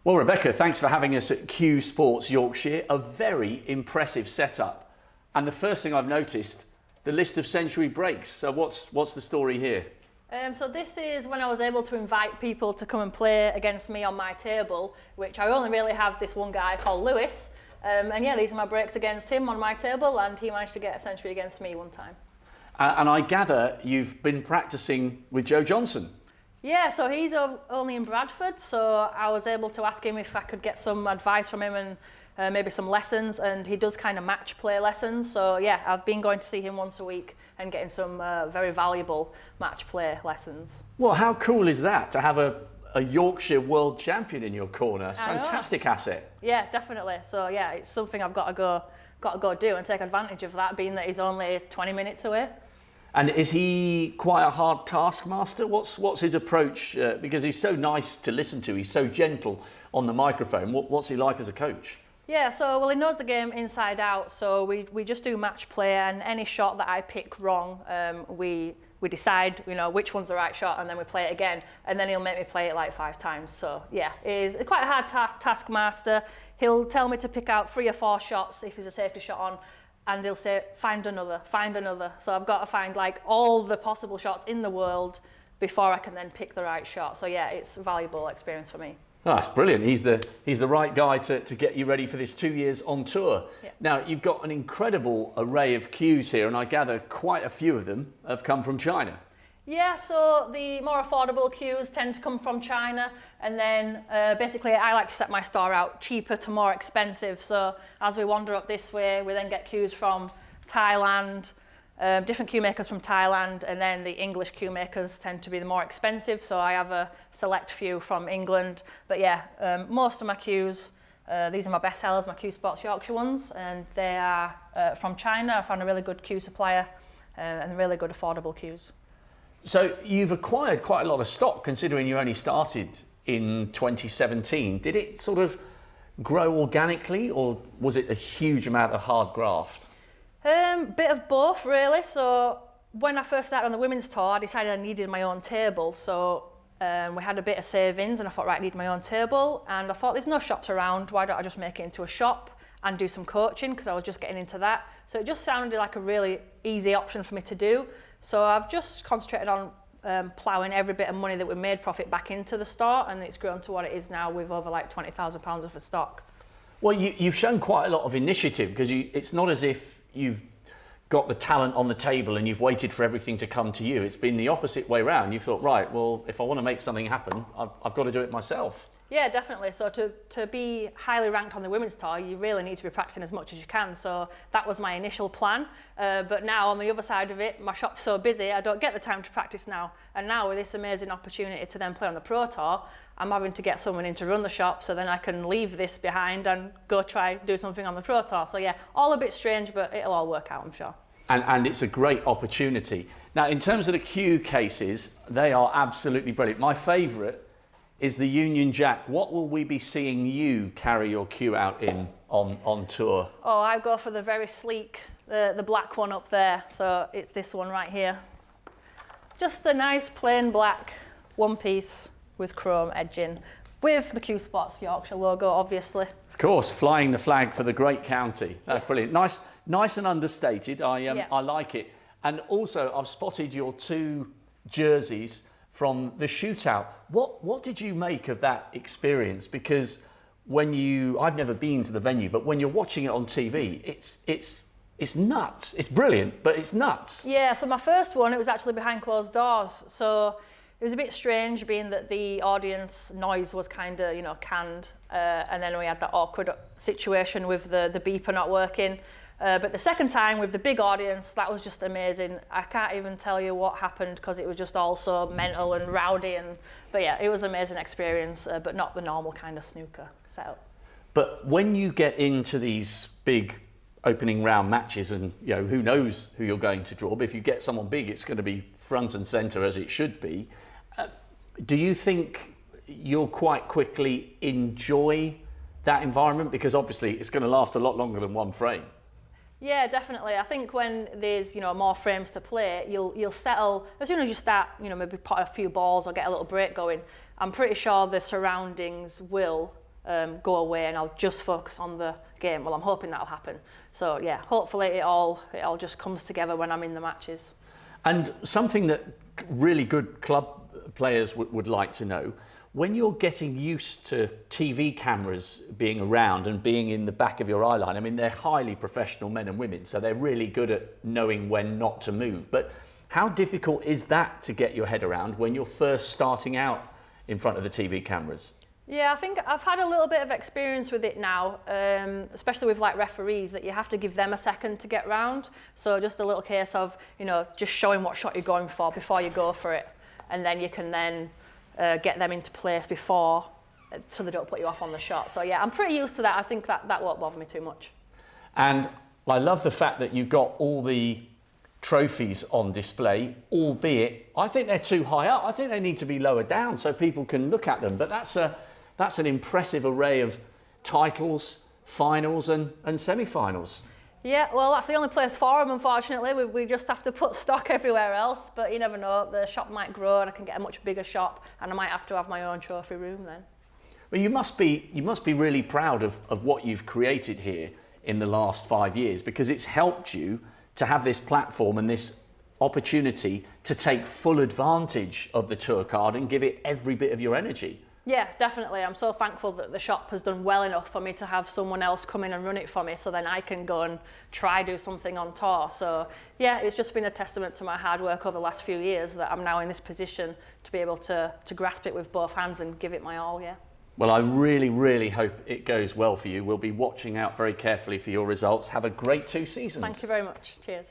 Well, Rebecca, thanks for having us at Q Sports Yorkshire. A very impressive setup. And the first thing I've noticed, the list of century breaks. So what's the story here? So this is when I was able to invite people to come and play against me on my table, which I only really have this one guy called Lewis. And yeah, these are my breaks against him on my table, and he managed to get a century against me one time. And I gather you've been practicing with Joe Johnson. Yeah, so he's only in Bradford, so I was able to ask him if I could get some advice from him and maybe some lessons, and he does kind of match play lessons. So yeah, I've been going to see him once a week and getting some very valuable match play lessons. Well, how cool is that to have a Yorkshire world champion in your corner? It's a fantastic asset. Yeah, definitely. So yeah, it's something I've got to go do and take advantage of that, being that he's only 20 minutes away. And is he quite a hard taskmaster? What's his approach? Because he's so nice to listen to. He's so gentle on the microphone. What's he like as a coach? Yeah, well, he knows the game inside out. So we just do match play, and any shot that I pick wrong, we decide, which one's the right shot, and then we play it again. And then he'll make me play it like 5 times. So yeah, he's quite a hard taskmaster. He'll tell me to pick out 3 or 4 shots if there's a safety shot on. And he'll say, find another. So I've got to find like all the possible shots in the world before I can then pick the right shot. So yeah, it's a valuable experience for me. Oh, that's brilliant. He's the right guy to get you ready for this 2 years on tour. Yeah. Now, you've got an incredible array of cues here, and I gather quite a few of them have come from China. Yeah, so the more affordable cues tend to come from China, and then basically I like to set my store out cheaper to more expensive. So as we wander up this way, we then get cues from Thailand, different cue makers from Thailand, and then the English cue makers tend to be the more expensive. So I have a select few from England. But yeah, most of my cues, these are my best sellers, my Q Sports Yorkshire ones, and they are from China. I found a really good cue supplier and really good affordable cues. So you've acquired quite a lot of stock, considering you only started in 2017. Did it sort of grow organically, or was it a huge amount of hard graft? Bit of both, really. So when I first started on the women's tour, I decided I needed my own table. So we had a bit of savings, and I thought, right, I need my own table. And I thought, there's no shops around. Why don't I just make it into a shop and do some coaching? Because I was just getting into that. So it just sounded like a really easy option for me to do. So I've just concentrated on ploughing every bit of money that we made profit back into the store, and it's grown to what it is now with over like £20,000 worth of stock. Well, you've shown quite a lot of initiative, because it's not as if you've got the talent on the table and you've waited for everything to come to you. It's been the opposite way around. You thought, right, well, if I want to make something happen, I've got to do it myself. Yeah, definitely. So to be highly ranked on the women's tour, you really need to be practicing as much as you can. So that was my initial plan. But now on the other side of it, my shop's so busy, I don't get the time to practice now. And now with this amazing opportunity to then play on the Pro Tour, I'm having to get someone in to run the shop, so then I can leave this behind and go try do something on the Pro Tour. So yeah, all a bit strange, but it'll all work out, I'm sure. And it's a great opportunity. Now, in terms of the cue cases, they are absolutely brilliant. My favourite is the Union Jack. What will we be seeing you carry your cue out in on tour? Oh, I go for the very sleek, the black one up there. So it's this one right here. Just a nice plain black one piece with chrome edging, with the Q Sports Yorkshire logo, obviously. Of course, flying the flag for the great county. That's brilliant. Nice and understated. I like it. And also, I've spotted your 2 jerseys from the shootout. What did you make of that experience? Because I've never been to the venue, but when you're watching it on TV, it's nuts. It's brilliant, but it's nuts. Yeah, so my first one, it was actually behind closed doors. So it was a bit strange, being that the audience noise was kind of, canned. And then we had that awkward situation with the beeper not working. But the second time with the big audience, that was just amazing. I can't even tell you what happened, because it was just all so mental and rowdy. But yeah, it was an amazing experience, but not the normal kind of snooker setup. But when you get into these big opening round matches, and who knows who you're going to draw, but if you get someone big, it's going to be front and centre, as it should be. Do you think you'll quite quickly enjoy that environment? Because obviously it's going to last a lot longer than one frame. Yeah, definitely. I think when there's more frames to play, you'll settle as soon as you start. Maybe put a few balls or get a little break going. I'm pretty sure the surroundings will go away and I'll just focus on the game. Well, I'm hoping that'll happen. So yeah, hopefully it all just comes together when I'm in the matches. And something that really good club players would like to know, when you're getting used to TV cameras being around and being in the back of your eye line, I mean, they're highly professional men and women, so they're really good at knowing when not to move. But how difficult is that to get your head around when you're first starting out in front of the TV cameras? Yeah, I think I've had a little bit of experience with it now, especially with like referees, that you have to give them a second to get round. So just a little case of, just showing what shot you're going for before you go for it. And then you can then get them into place before, so they don't put you off on the shot. So yeah, I'm pretty used to that. I think that won't bother me too much. And I love the fact that you've got all the trophies on display, albeit I think they're too high up. I think they need to be lower down so people can look at them. But that's an impressive array of titles, finals and semi-finals. Yeah, well, that's the only place for them, unfortunately. We just have to put stock everywhere else, but you never know. The shop might grow and I can get a much bigger shop and I might have to have my own trophy room then. Well, you must be really proud of what you've created here in the last 5 years, because it's helped you to have this platform and this opportunity to take full advantage of the tour card and give it every bit of your energy. Yeah, definitely. I'm so thankful that the shop has done well enough for me to have someone else come in and run it for me, so then I can go and try do something on tour. So yeah, it's just been a testament to my hard work over the last few years that I'm now in this position to be able to grasp it with both hands and give it my all, yeah. Well, I really, really hope it goes well for you. We'll be watching out very carefully for your results. Have a great 2 seasons. Thank you very much. Cheers.